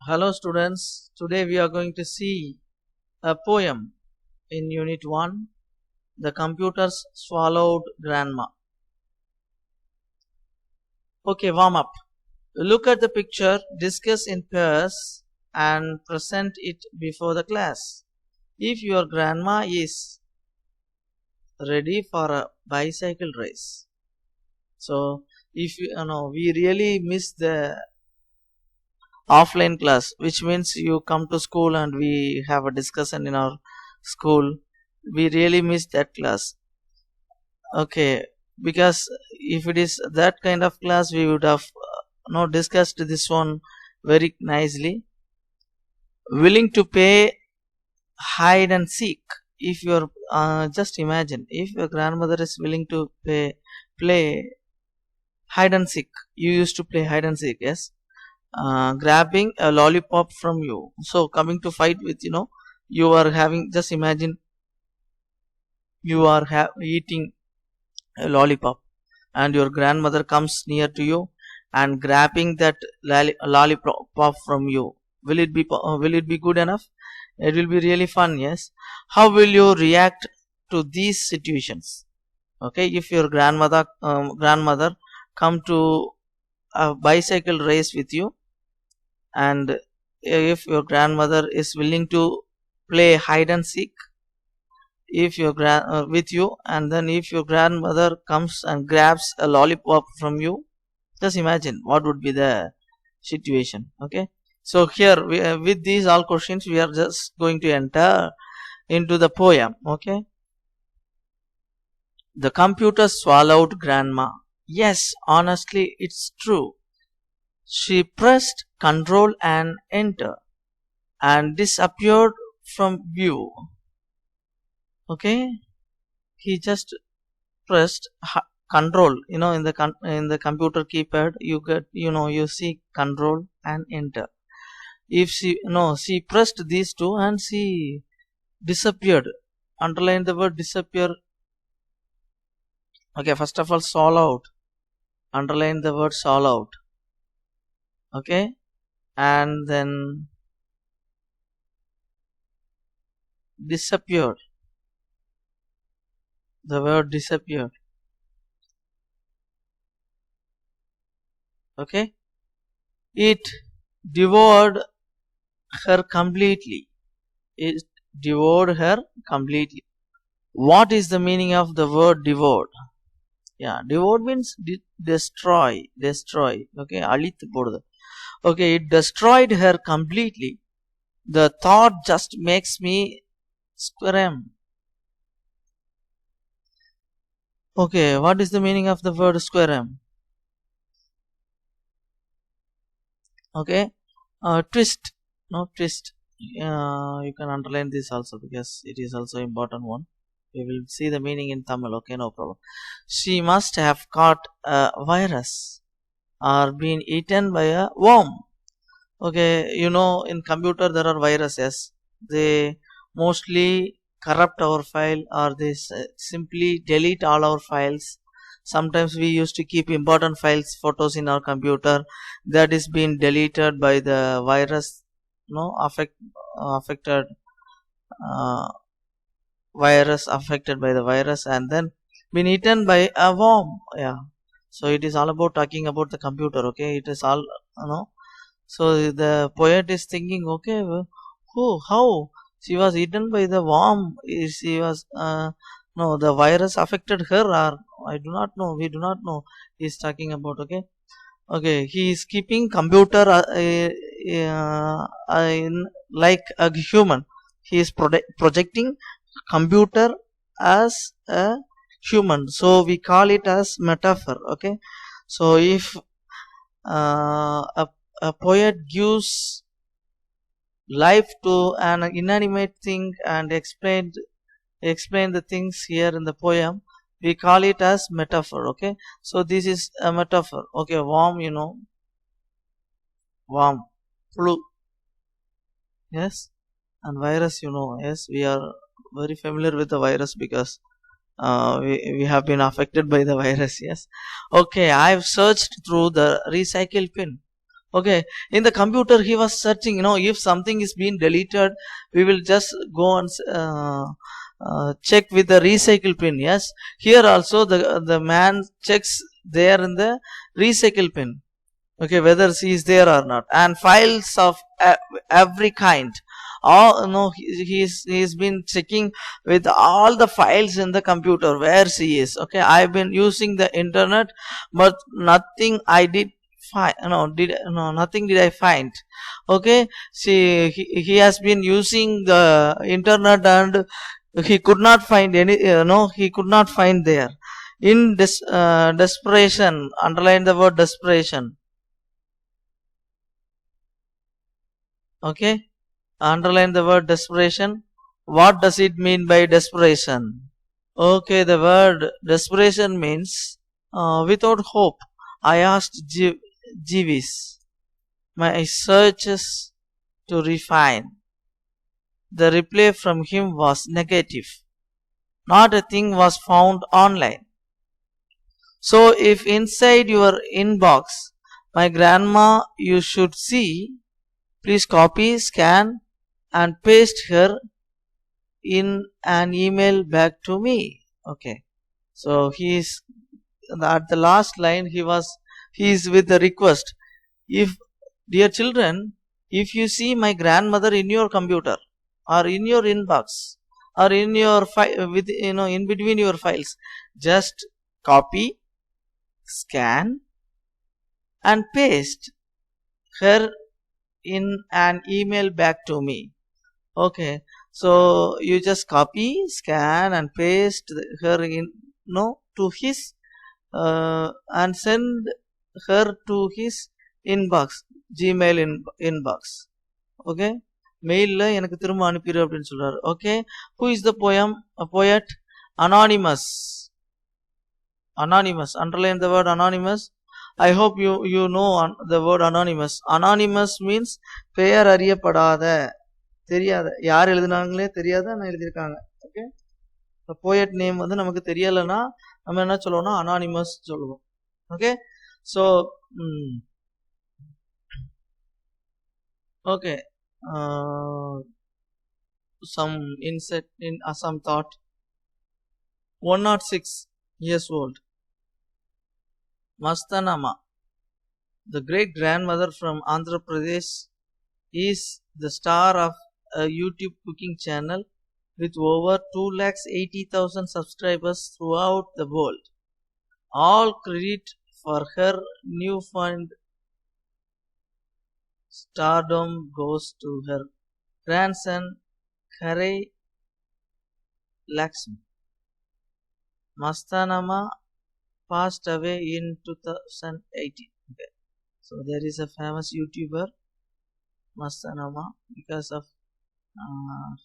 Hello students, today we are going to see a poem in Unit 1, The Computers Swallowed Grandma. Okay, warm up. Look at the picture, discuss in pairs and present it before the class. If your grandma is ready for a bicycle race. So, if we really miss the offline class, which means you come to school and we have a discussion in our school, we really miss that class. Okay, because if it is that kind of class, we would have discussed this one very nicely. Willing to pay hide and seek. If you're just imagine if your grandmother is willing to play hide and seek. You used to play hide and seek, yes. Grabbing a lollipop from you. So coming to fight with, you are having, just imagine you are eating a lollipop and your grandmother comes near to you and grabbing that lollipop from you. Will it be good enough? It will be really fun, yes. How will you react to these situations? Okay, if your grandmother come to a bicycle race with you, and if your grandmother is willing to play hide and seek if your with you, and then if your grandmother comes and grabs a lollipop from you, just imagine what would be the situation. Okay, so here with these all questions we are just going to enter into the poem. Okay, the computer swallowed grandma. Yes, honestly, it's true. She pressed Control and Enter and disappeared from view. Okay, he just pressed Control. In the computer keypad, you get you see Control and Enter. If she pressed these two and she disappeared. Underline the word disappear. Okay, first of all, swallowed. Underline the word swallowed. Okay, and then disappeared. The word disappeared. Okay, it devoured her completely. It devoured her completely. What is the meaning of the word devoured? Yeah, devoured means destroy. Okay, அழித்து போடுது. Okay, it destroyed her completely. The thought just makes me squirm. Okay, what is the meaning of the word squirm? Okay, twist. No, twist. You can underline this also because it is also important one. We will see the meaning in Tamil. Okay, no problem. She must have caught a virus or been eaten by a worm. Okay, in computer there are viruses. They mostly corrupt our file or they simply delete all our files. Sometimes we used to keep important files, photos in our computer that is being deleted by the virus. Affected virus affected by the virus and then been eaten by a worm. Yeah, so it is all about talking about the computer. Okay, it is all so the poet is thinking, okay, how she was eaten by the worm? She was no, the virus affected her, or I do not know. We do not know. He is talking about. Okay. He is keeping computer like a human. He is projecting computer as a human. So we call it as metaphor. Okay. So if a poet gives life to an inanimate thing and explain the things here in the poem, we call it as metaphor. Okay, so this is a metaphor. Okay, worm, worm, flu, yes, and virus, yes, we are very familiar with the virus because we have been affected by the virus. Yes. Okay, I've searched through the recycle bin. Okay, in the computer he was searching, if something is being deleted, we will just go and check with the recycle pin. Yes, here also the man checks there in the recycle pin, okay, whether she is there or not, and files of every kind. He's been checking with all the files in the computer where she is. Okay, I've been using the internet, but nothing I did find. Nothing did I find. Okay, he has been using the internet and he could not find any. He could not find there. In desperation, underline the word desperation. Okay, underline the word desperation. What does it mean by desperation? Okay, the word desperation means without hope. I asked Jeeves my searches to refine. The reply from him was negative. Not a thing was found online. So if inside your inbox, my grandma you should see, please copy, scan and paste her in an email back to me. Okay, so he is at the last line. He is with the request. If, dear children, if you see my grandmother in your computer or in your inbox or in your in between your files, just copy, scan and paste her in an email back to me. Okay, so you just copy, scan and paste her in to his and send her to his inbox, Gmail inbox. Okay, mail எனக்கு திரும்ப அனுப்பிடு அப்படின்னு சொல்றாரு. Okay, who is the poet? Anonymous. Underline the word anonymous. I hope you know the word anonymous. Anonymous means பெயர் அறியப்படாத, தெரியாத, யார் எழுதினாங்களே தெரியாத நான் எழுதியிருக்காங்க. ஓகே, போயட் நேம் வந்து நமக்கு தெரியலன்னா நம்ம என்ன சொல்லுவோம்னா அனானிமஸ் சொல்லுவோம். Okay, so okay, some insight in some thought. 106 years old, Mastanama, the great grandmother from Andhra Pradesh, is the star of a YouTube cooking channel with over 280,000 subscribers throughout the world. All credit for her newfound stardom goes to her grandson Kare Lakshmi. Mastanama passed away in 2018. Okay. So there is a famous YouTuber Mastanama, because of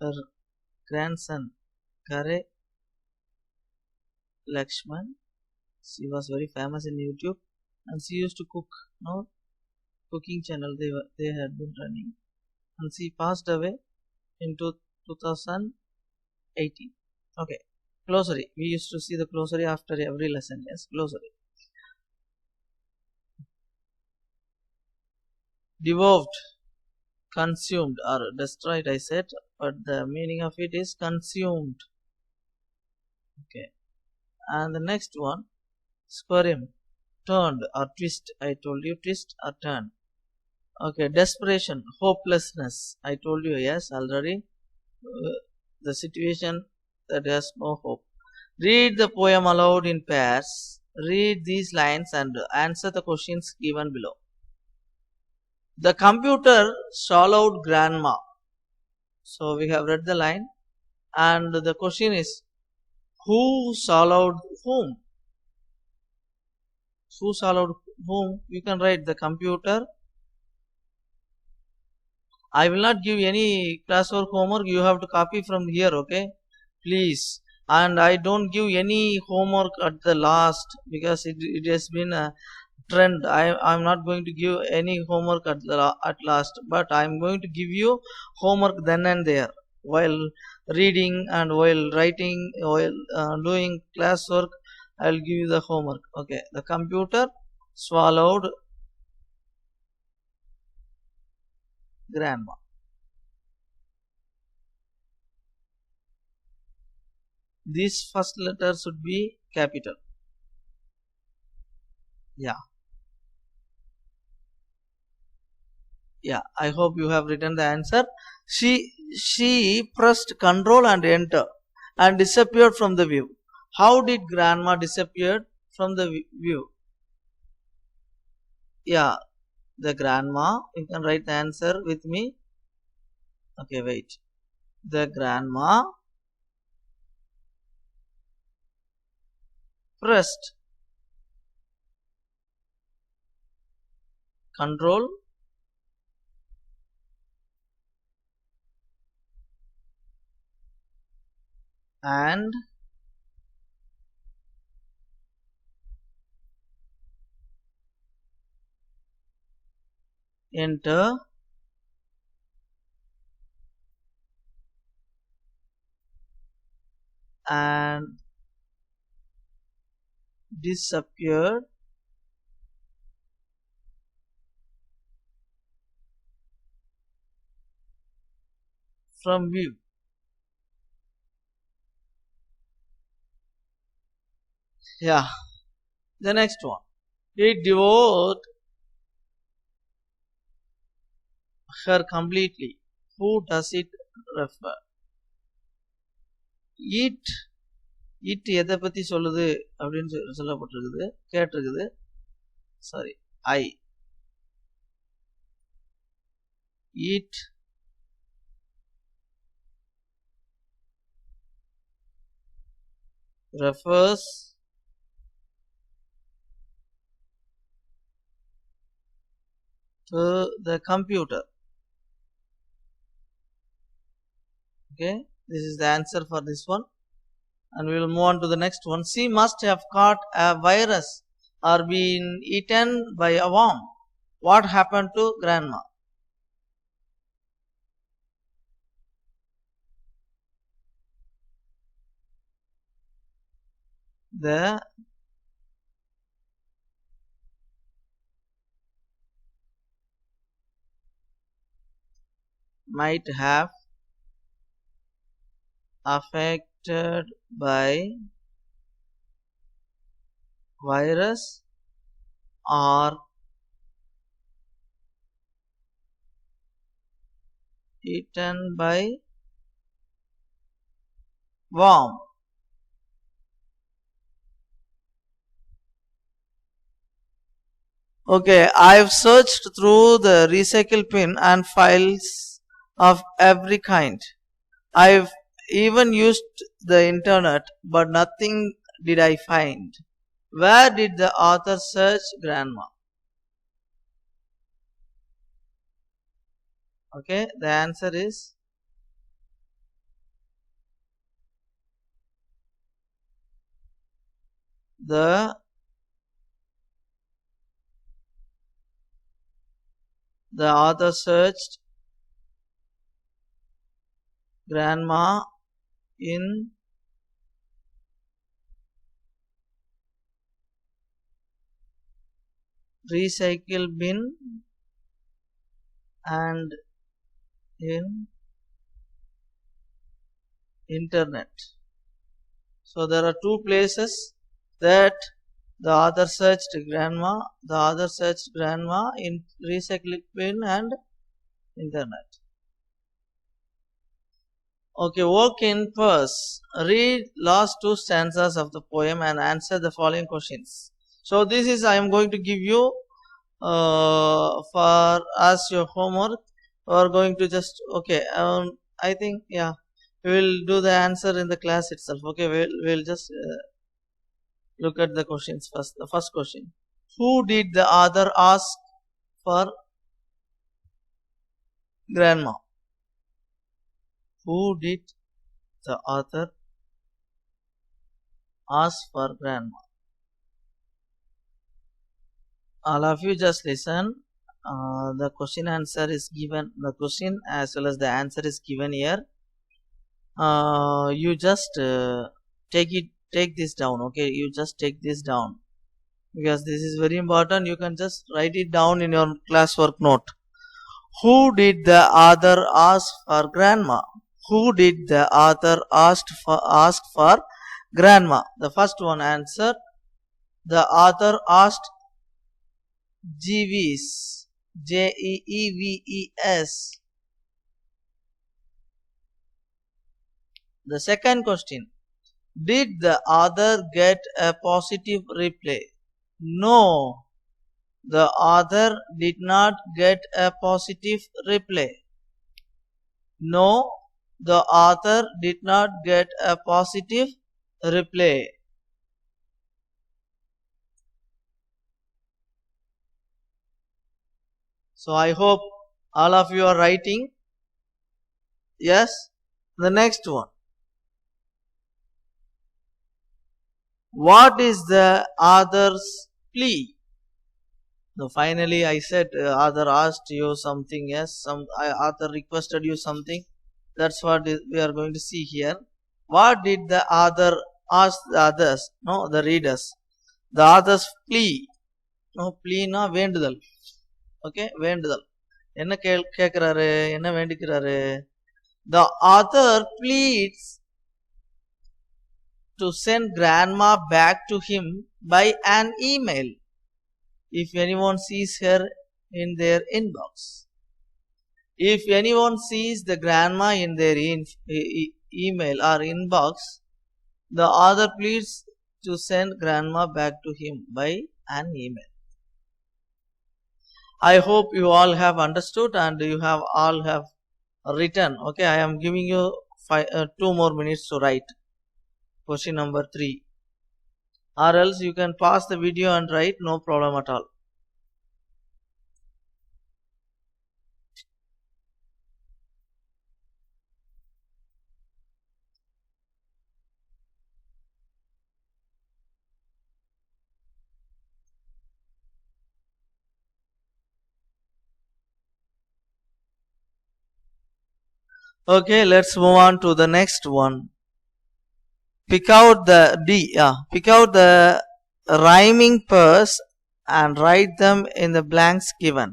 her grandson Kare Lakshman. She was very famous in YouTube and she used to cook. Cooking channel they had been running, and she passed away in 2018. Okay, glossary. We used to see the glossary after every lesson. Yes, glossary. Devoured, consumed or destroyed, I said, but the meaning of it is consumed. Okay, and the next one, squirm, turned or twist. I told you, twist or turn. Okay, desperation, hopelessness. I told you, yes, already. The situation that has no hope. Read the poem aloud in pairs. Read these lines and answer the questions given below. The computer swallowed grandma. So we have read the line, and the question is, who swallowed whom? Who swallowed whom? You can write the computer. I will not give any classwork homework. You have to copy from here, okay? Please. And I don't give any homework at the last, because it has been a trend. I'm not going to give any homework at last, but I'm going to give you homework then and there, while reading and while writing, while doing classwork. I'll give you the homework. Okay, the computer swallowed grandma. This first letter should be capital. Yeah. I hope you have written the answer. She pressed Control and Enter and disappeared from the view. How did grandma disappear from the view? Yeah, the grandma. You can write the answer with me. Okay, wait. The grandma pressed Control and Enter and disappeared from view. Yeah. The next one. It devoured her completely. Who does it refer? Eat எதை பத்தி சொல்லுது அப்படின்னு சொல்லப்பட்டிருக்குது, கேட்டிருக்குது. Sorry, I. Eat refers to the computer. Okay, this is the answer for this one. And we will move on to the next one. She must have caught a virus or been eaten by a worm. What happened to grandma? The might have affected by virus or eaten by worm. Okay, I've searched through the recycle bin and files of every kind. I've even used the internet, but nothing did I find. Where did the author search grandma? Okay, the answer is the author searched grandma in recycle bin and in internet. So there are two places that the author searched grandma. The author searched grandma in recycling bin and internet. Okay, work in pairs. Read last two stanzas of the poem and answer the following questions. So this is I am going to give you for as your homework. We are going to just I think we will do the answer in the class itself. Okay, we'll just look at the questions first. The first question: who did the author ask for grandma? Who did the author ask for grandma? All of you just listen. The question answer is given. The question as well as the answer is given here. You just take this down. Okay, you just take this down because this is very important. You can just write it down in your classwork note. Who did the author ask for grandma? Who did the author ask for grandma? The first one answer. The author asked Jeeves. Jeeves. The second question. Did the author get a positive reply? No. The author did not get a positive reply. No, the author did not get a positive reply. So I hope all of you are writing. Yes. The next one. What is the author's plea? So finally I said author asked you something. Yes, some author requested you something. That's what we are going to see here. What did the author ask the others? No, the readers. The author's plea. No, plea na வேண்டுதல். Okay, வேண்டுதல். என்ன கேக்குறாரு? என்ன வேண்டிக்கிறாரு? The author pleads to send grandma back to him by an email if anyone sees her in their inbox. If anyone sees the grandma in their email or inbox, the author pleads to send grandma back to him by an email. I hope you all have understood and you have all have written. Okay, I am giving you 2 more minutes to write question number 3, or else you can pause the video and write, no problem at all. Okay, let's move on to the next one. Pick out the pick out the rhyming pairs and write them in the blanks given.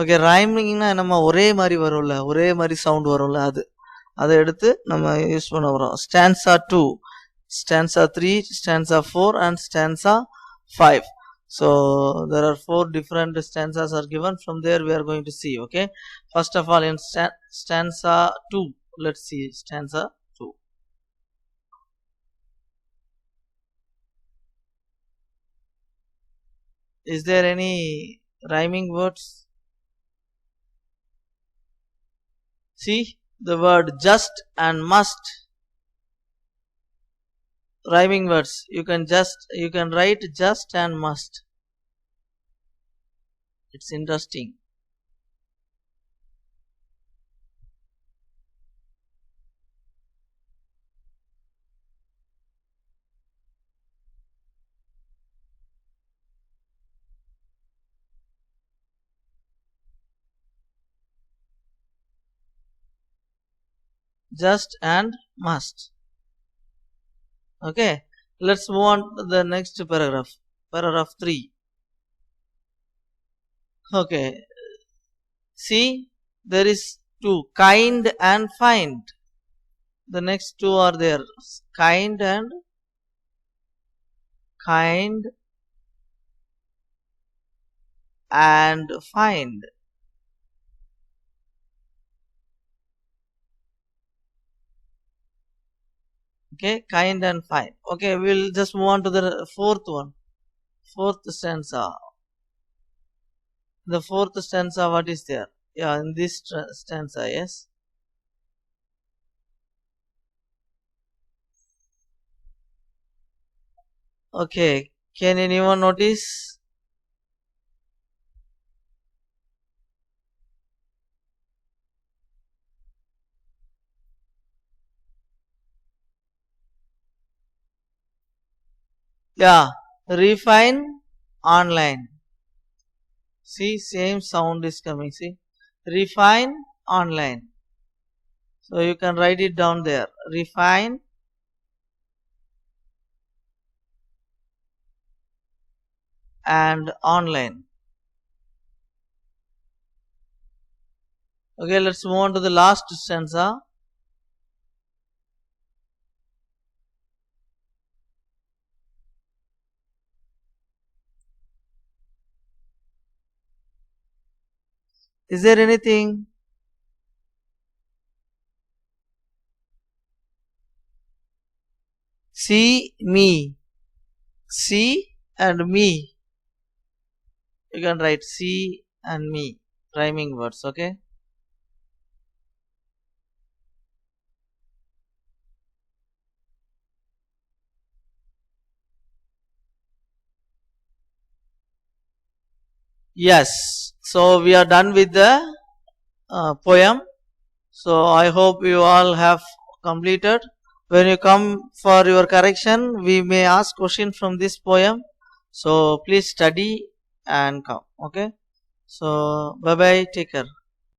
Okay, rhymingனா நம்ம ஒரே மாதிரி வரும்ல, ஒரே மாதிரி sound வரும்ல, அதை எடுத்து நம்ம யூஸ் பண்ண போறோம். Stanza 2, stanza 3, stanza 4 and stanza 5. So there are 4 different stanzas are given. From there we are going to see. Okay, first of all in stanza 2, let's see stanza 2. Is there any rhyming words? See the word just and must. Rhyming words. You can write just and must. It's interesting. Just and must. Okay, let's move on to the next paragraph. Paragraph 3. Okay, see there is 2, kind and find. The next 2 are there, kind and find. Okay, kind and fine. Okay, we'll just move on to the fourth one. Fourth stanza. The fourth stanza, what is there? Yeah, in this stanza, yes. Okay, can anyone notice? Yeah, refine online. See, same sound is coming. See, refine online. So you can write it down there. Refine and online. Okay, let's move on to the last stanza. Is there anything? See me. See and me. You can write see and me. Rhyming words, okay? Yes. So we are done with the poem. So I hope you all have completed. When you come for your correction, we may ask question from this poem. So please study and come. Okay. So bye bye. Take care.